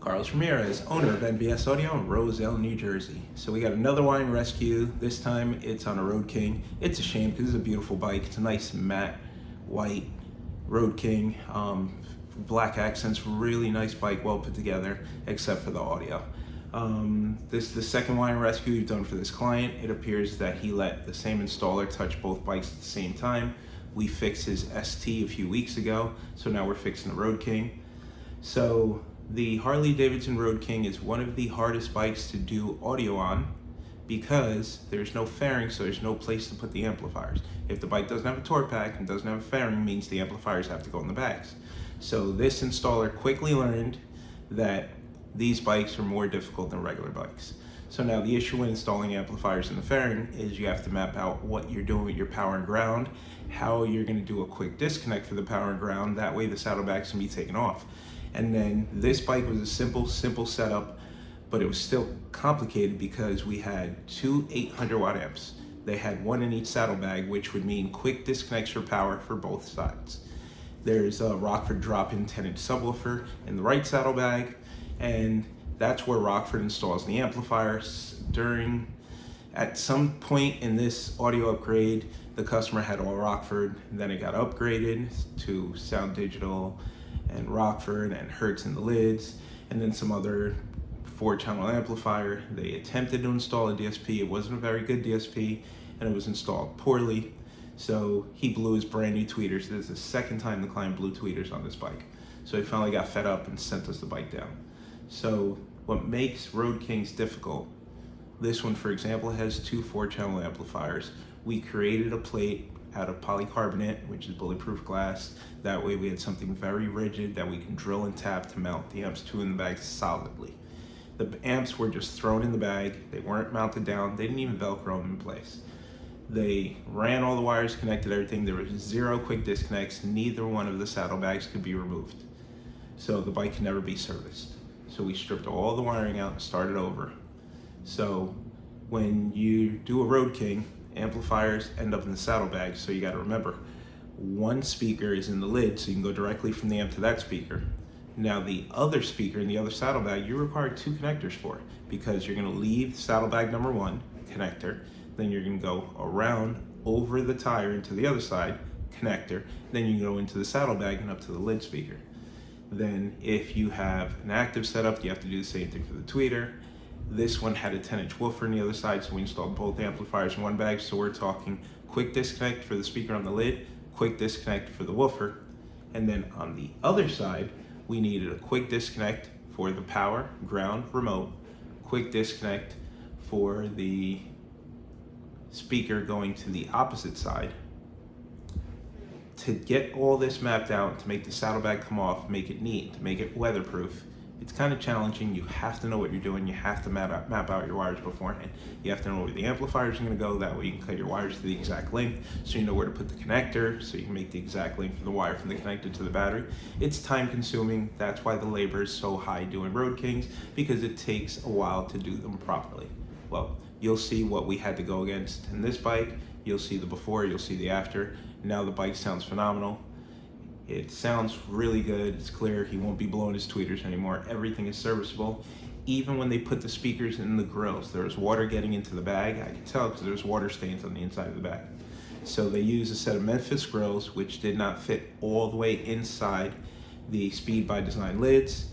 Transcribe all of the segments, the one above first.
Carlos Ramirez, owner of NBS Audio in Roselle, New Jersey. So we got another wiring rescue. This time it's on a Road King. It's a shame because it's a beautiful bike. It's a nice matte white Road King. Black accents, really nice bike, well put together, except for the audio. This is the second wiring rescue we've done for this client. It appears that he let the same installer touch both bikes at the same time. We fixed his ST a few weeks ago, so now we're fixing the Road King. So the Harley Davidson Road King is one of the hardest bikes to do audio on because there's no fairing, so there's no place to put the amplifiers. If the bike doesn't have a torque pack and doesn't have a fairing, means the amplifiers have to go in the bags. So this installer quickly learned that these bikes are more difficult than regular bikes. So now the issue when installing amplifiers in the fairing is you have to map out what you're doing with your power and ground, how you're going to do a quick disconnect for the power and ground, that way the saddlebags can be taken off. And then this bike was a simple setup, but it was still complicated because we had two 800 watt amps. They had one in each saddlebag, which would mean quick disconnects for power for both sides. There's a Rockford drop-in 10-inch subwoofer in the right saddlebag, and that's where Rockford installs the amplifiers. At some point in this audio upgrade, the customer had all Rockford, and then it got upgraded to Sound Digital and Rockford and Hertz in the lids, and then some other 4-channel amplifier. They attempted to install a DSP. It wasn't a very good DSP, and it was installed poorly. So he blew his brand new tweeters. This is the second time the client blew tweeters on this bike. So he finally got fed up and sent us the bike down. So what makes Road Kings difficult, this one for example has two 4-channel amplifiers. We created a plate out of polycarbonate, which is bulletproof glass. That way we had something very rigid that we can drill and tap to mount the amps to in the bag solidly. The amps were just thrown in the bag. They weren't mounted down. They didn't even Velcro them in place. They ran all the wires, connected everything. There was 0 quick disconnects. Neither one of the saddlebags could be removed. So the bike can never be serviced. So we stripped all the wiring out and started over. So when you do a Road King, amplifiers end up in the saddlebags, so you got to remember, one speaker is in the lid, so you can go directly from the amp to that speaker. Now the other speaker in the other saddlebag, you require 2 connectors for, because you're going to leave saddlebag number 1 connector, then you're going to go around over the tire into the other side connector, then you can go into the saddlebag and up to the lid speaker. Then if you have an active setup, you have to do the same thing for the tweeter. This one had a 10-inch woofer on the other side, so we installed both amplifiers in one bag. So we're talking quick disconnect for the speaker on the lid, quick disconnect for the woofer. And then on the other side, we needed a quick disconnect for the power, ground, remote, quick disconnect for the speaker going to the opposite side. To get all this mapped out, to make the saddlebag come off, make it neat, to make it weatherproof, it's kind of challenging. You have to know what you're doing. You have to map out your wires beforehand. You have to know where the amplifiers are going to go. That way you can cut your wires to the exact length, so you know where to put the connector, so you can make the exact length for the wire from the connector to the battery. It's time consuming. That's why the labor is so high doing Road Kings, because it takes a while to do them properly. Well, you'll see what we had to go against in this bike. You'll see the before, you'll see the after. Now the bike sounds phenomenal. It sounds really good, it's clear, he won't be blowing his tweeters anymore. Everything is serviceable. Even when they put the speakers in the grills, there was water getting into the bag. I can tell because there's water stains on the inside of the bag. So they used a set of Memphis grills, which did not fit all the way inside the Speed by Design lids,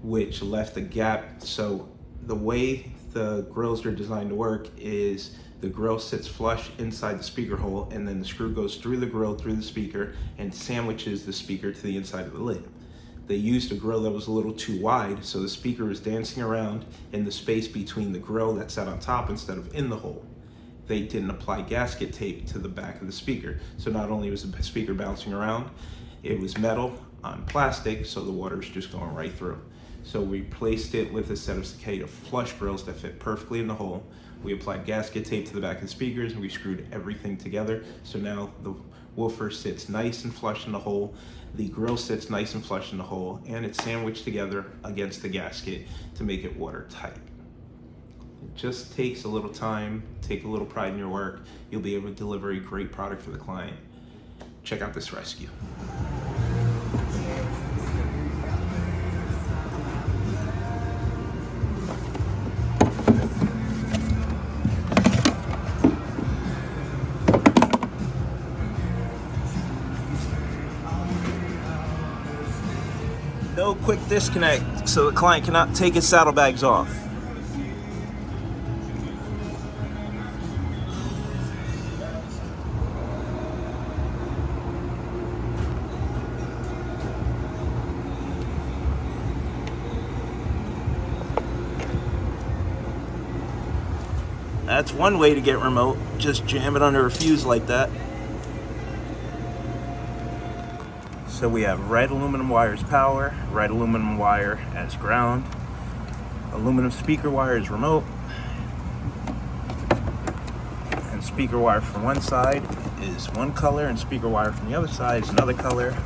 which left a gap. So the way the grills are designed to work is the grill sits flush inside the speaker hole, and then the screw goes through the grill, through the speaker, and sandwiches the speaker to the inside of the lid. They used a grill that was a little too wide, so the speaker was dancing around in the space between the grill that sat on top instead of in the hole. They didn't apply gasket tape to the back of the speaker, so not only was the speaker bouncing around, it was metal on plastic, so the water's just going right through. So we replaced it with a set of Cicada flush grills that fit perfectly in the hole. We applied gasket tape to the back of the speakers, and we screwed everything together. So now the woofer sits nice and flush in the hole, the grill sits nice and flush in the hole, and it's sandwiched together against the gasket to make it watertight. It just takes a little time, take a little pride in your work. You'll be able to deliver a great product for the client. Check out this rescue. no quick disconnect, so the client cannot take his saddlebags off. That's one way to get remote, just jam it under a fuse like that. So we have red aluminum wire as power, red aluminum wire as ground, aluminum speaker wire is remote, and speaker wire from one side is one color, and speaker wire from the other side is another color.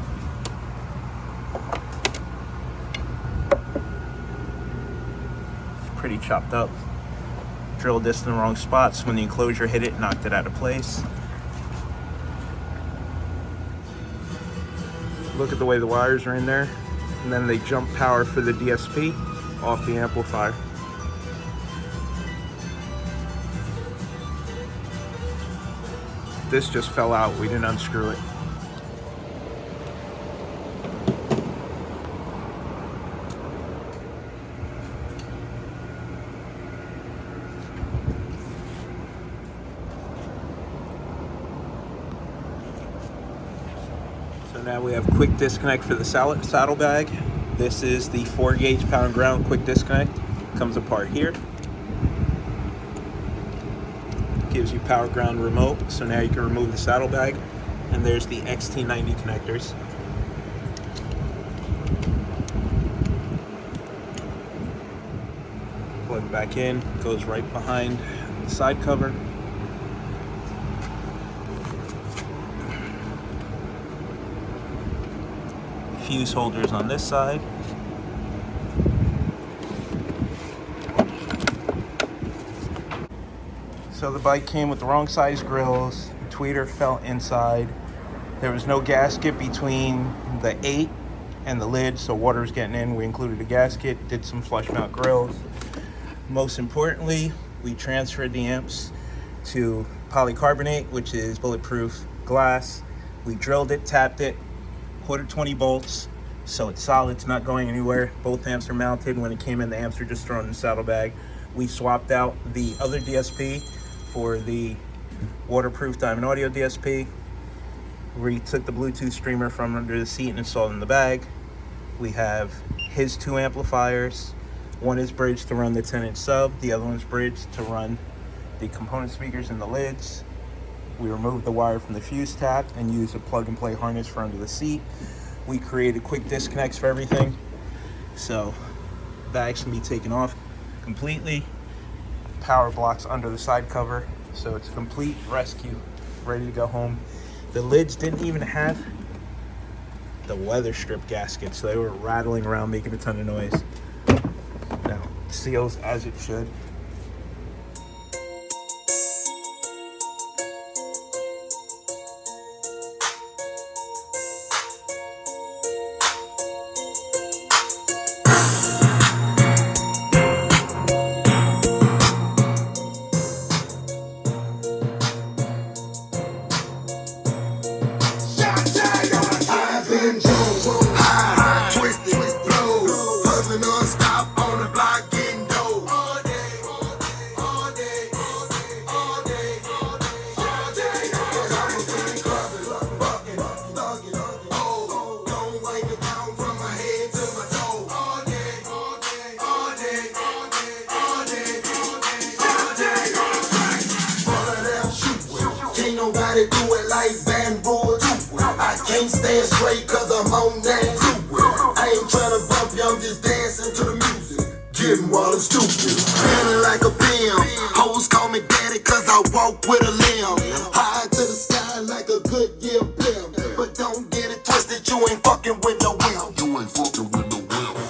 It's pretty chopped up. Drilled this in the wrong spots. When the enclosure hit it, knocked it out of place. Look at the way the wires are in there, and then they jump power for the DSP off the amplifier. This just fell out. We didn't unscrew it. So now we have quick disconnect for the saddlebag. This is the 4-gauge pound ground quick disconnect. Comes apart here. Gives you power ground remote. So now you can remove the saddlebag. And there's the XT90 connectors. Plug it back in. Goes right behind the side cover. Fuse holders on this side. So the bike came with the wrong size grills. The tweeter fell inside. There was no gasket between the 8 and the lid, so water was getting in. We included a gasket, did some flush mount grills. Most importantly, we transferred the amps to polycarbonate, which is bulletproof glass. We drilled it, tapped it, quarter 20 bolts, so it's solid, it's not going anywhere. Both amps are mounted. When it came in, the amps are just thrown in the saddlebag. We swapped out the other DSP for the waterproof Diamond Audio DSP. We took the Bluetooth streamer from under the seat and installed it in the bag. We have his 2 amplifiers. One is bridged to run the 10-inch sub, the other one's bridged to run the component speakers and the lids. We removed the wire from the fuse tap and used a plug-and-play harness for under the seat. We created quick disconnects for everything, so bags can be taken off completely. Power blocks under the side cover, so it's a complete rescue, ready to go home. The lids didn't even have the weather strip gasket, so they were rattling around, making a ton of noise. Now, seals as it should. Do it like Van Bull. I can't stand straight cause I'm on that too. I ain't tryna bump you, I'm just dancing to the music. Getting wild and stupid. Feeling like a pimp. Hoes call me daddy cause I walk with a limb. High to the sky like a good year blimp. But don't get it twisted, you ain't fucking with no wimp. You ain't fucking with no wimp.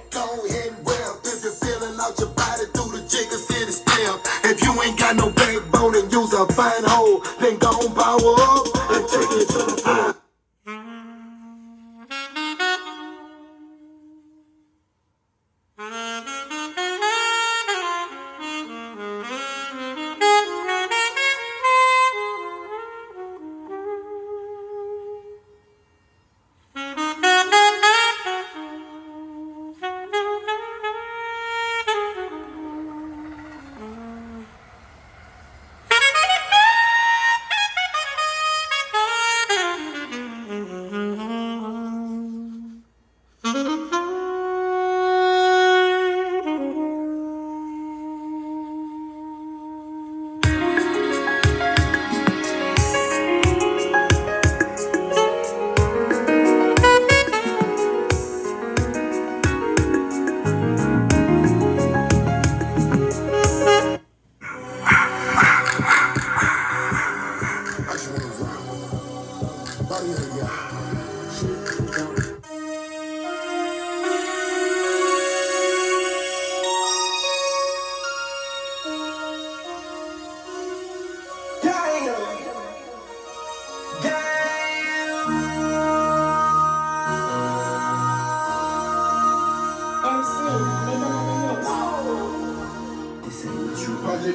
Go ahead and wimp. If you're feeling out your body, do the jigger city stamp. If you ain't got no backbone and use a fine hole, then go on power up and take it to the floor.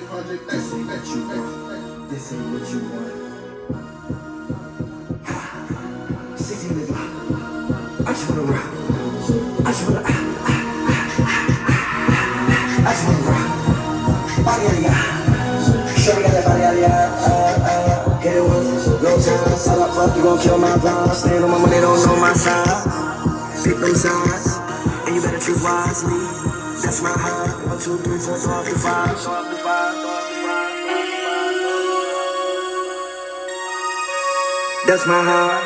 This ain't what you want. This ain't what you want. 16 nigga. I just wanna rock. I just wanna rock. Body out of ya. Shorty got that body out of ya. Hit it once, no time. Sell up, fuck, you gon' kill my vibe. Stand on my money, don't know my side. Pick them sides, and you better choose wisely. That's my high. 1, 2, 3, 4, 5. That's my high.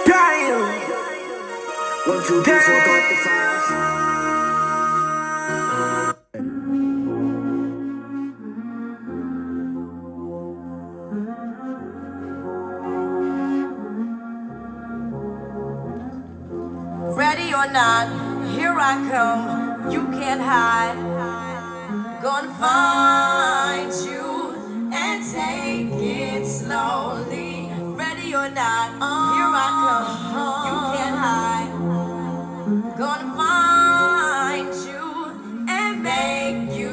Damn. 1, 2, 3, 4, 5. Ready or not, here I come. You can't hide. Gonna find you and take it slowly. Ready or not, here I come. You can't hide. Gonna find you and make you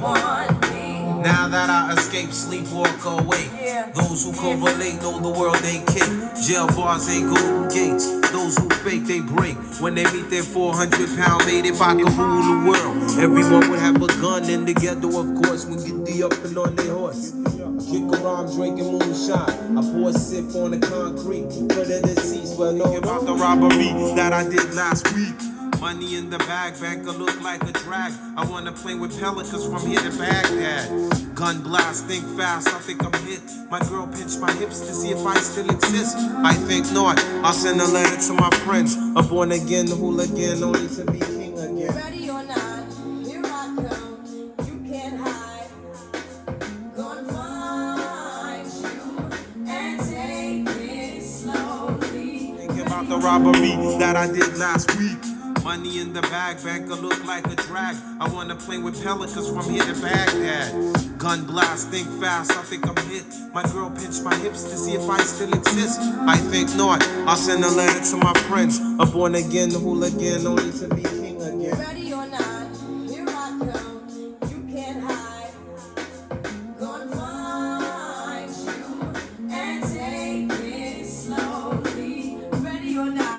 want me. Now that I escape, sleep, walk away. Those who correlate know the world ain't kick. Jail bars ain't golden gates. Those who fake, they break. When they meet their 400-pound mate, if I could rule the world, everyone would have a gun in the ghetto, of course, when get the up and on their horse. Kick around drinking moonshine. I pour a sip on the concrete. Put in the seats, well, know about the robbery that I did last week. Money in the bag, banker look like a drag. I wanna play with pelicans from here to Baghdad. Gun blast, think fast, I think I'm hit. My girl pinched my hips to see if I still exist. I think not, I'll send a letter to my friends. A born again hooligan, only to be king again. Ready or not, here I come. You can't hide. Gonna find you and take it slowly. Thinking about the robbery that I did last week. Money in the bag, banker look like a drag. I wanna play with pelicans from here to Baghdad. Gun blast, think fast, I think I'm hit. My girl pinched my hips to see if I still exist. I think not, I'll send a letter to my friends. A born again hooligan, only to be